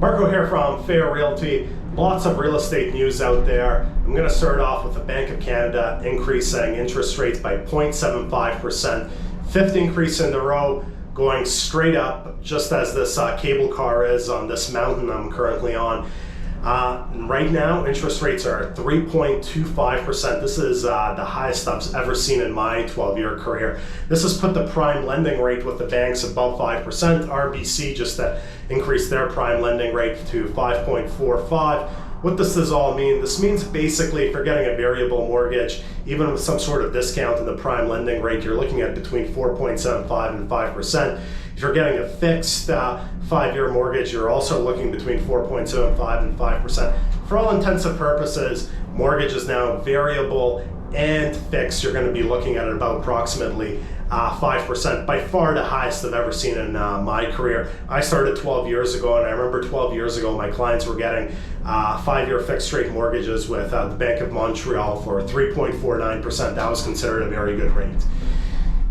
Marko here from Fair Realty. Lots of real estate news out there. I'm going to start off with the Bank of Canada increasing interest rates by 0.75%. Fifth increase in a row, going straight up, just as this cable car is on this mountain I'm currently on. Right now, interest rates are 3.25%. This is the highest I've ever seen in my 12-year career. This has put the prime lending rate with the banks above 5%. RBC just increased their prime lending rate to 5.45. What does all mean? This means basically if you're getting a variable mortgage, even with some sort of discount in the prime lending rate, you're looking at between 4.75 and 5%. If you're getting a fixed 5-year mortgage, you're also looking between 4.75 and 5%. For all intents and purposes, mortgage is now variable and fixed. You're going to be looking at about approximately 5%, by far the highest I've ever seen in my career. I started 12 years ago, and I remember 12 years ago my clients were getting 5-year fixed rate mortgages with the Bank of Montreal for 3.49%. That was considered a very good rate.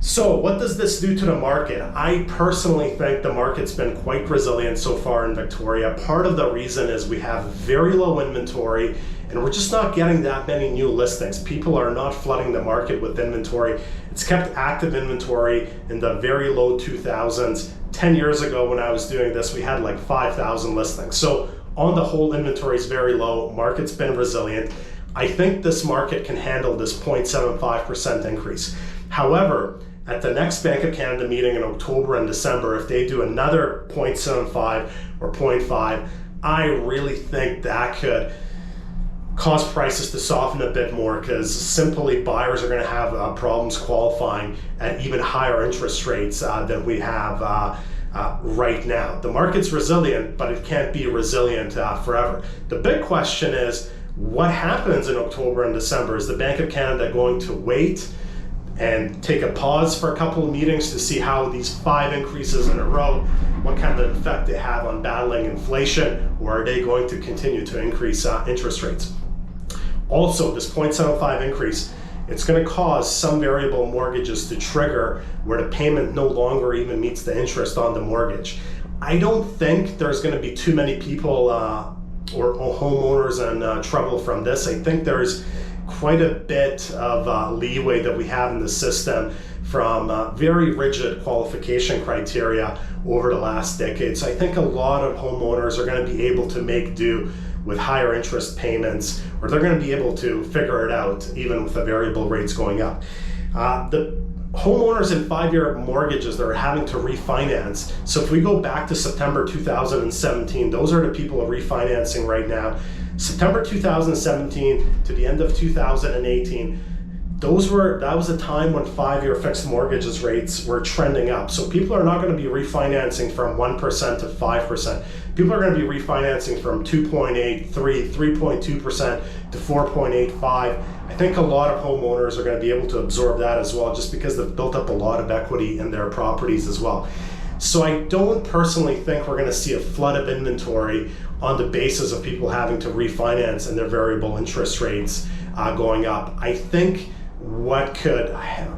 So what does this do to the market? I personally think the market's been quite resilient so far in Victoria. Part of the reason is we have very low inventory and we're just not getting that many new listings. People are not flooding the market with inventory. It's kept active inventory in the very low 2000s. 10 years ago when I was doing this, we had like 5,000 listings. So on the whole, inventory is very low. Market's been resilient. I think this market can handle this 0.75% increase. However, at the next Bank of Canada meeting in October and December, if they do another 0.75 or 0.5, I really think that could cause prices to soften a bit more, because simply buyers are going to have problems qualifying at even higher interest rates than we have right now. The market's resilient, but it can't be resilient forever. The big question is, what happens in October and December? Is the Bank of Canada going to wait and take a pause for a couple of meetings to see how these 5 increases in a row, what kind of effect they have on battling inflation, or are they going to continue to increase interest rates? Also, this 0.75 increase, it's going to cause some variable mortgages to trigger where the payment no longer even meets the interest on the mortgage. I don't think there's going to be too many people or homeowners in trouble from this. I think there's quite a bit of leeway that we have in the system from very rigid qualification criteria over the last decade. So I think a lot of homeowners are going to be able to make do with higher interest payments, or they're going to be able to figure it out even with the variable rates going up. The homeowners in 5-year mortgages that are having to refinance, so if we go back to September 2017, those are the people refinancing right now. September 2017 to the end of 2018, that was a time when 5-year fixed mortgages rates were trending up. So people are not going to be refinancing from 1% to 5%. People are going to be refinancing from 2.83%, 3.2% to 4.85%. I think a lot of homeowners are going to be able to absorb that as well, just because they've built up a lot of equity in their properties as well. So I don't personally think we're going to see a flood of inventory on the basis of people having to refinance and their variable interest rates going up. I think what could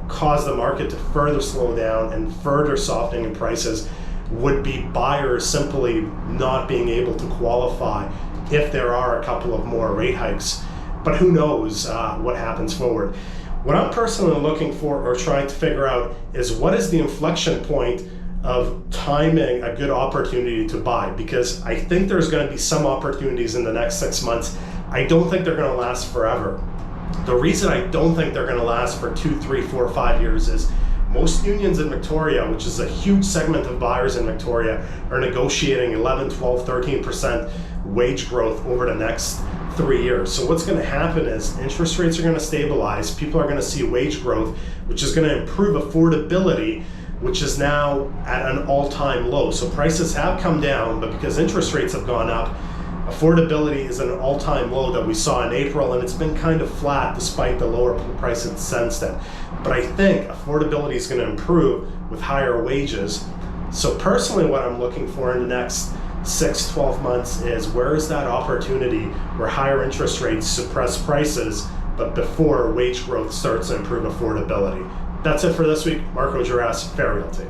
cause the market to further slow down and further softening in prices would be buyers simply not being able to qualify if there are a couple of more rate hikes. But who knows what happens forward. What I'm personally looking for or trying to figure out is, what is the inflection point of timing a good opportunity to buy? Because I think there's going to be some opportunities in the next 6 months. I don't think they're going to last forever. The reason I don't think they're going to last for 2, 3, 4, 5 years is most unions in Victoria, which is a huge segment of buyers in Victoria, are negotiating 11, 12, 13% wage growth over the next 3 years. So what's going to happen is interest rates are going to stabilize. People are going to see wage growth, which is going to improve affordability, which is now at an all-time low. So prices have come down, but because interest rates have gone up, affordability is at an all-time low that we saw in April, and it's been kind of flat despite the lower prices since then. But I think affordability is going to improve with higher wages. So personally, what I'm looking for in the next 6-12 months is, where is that opportunity where higher interest rates suppress prices, but before wage growth starts to improve affordability? That's it for this week. Marko, Juras, Fair Realty.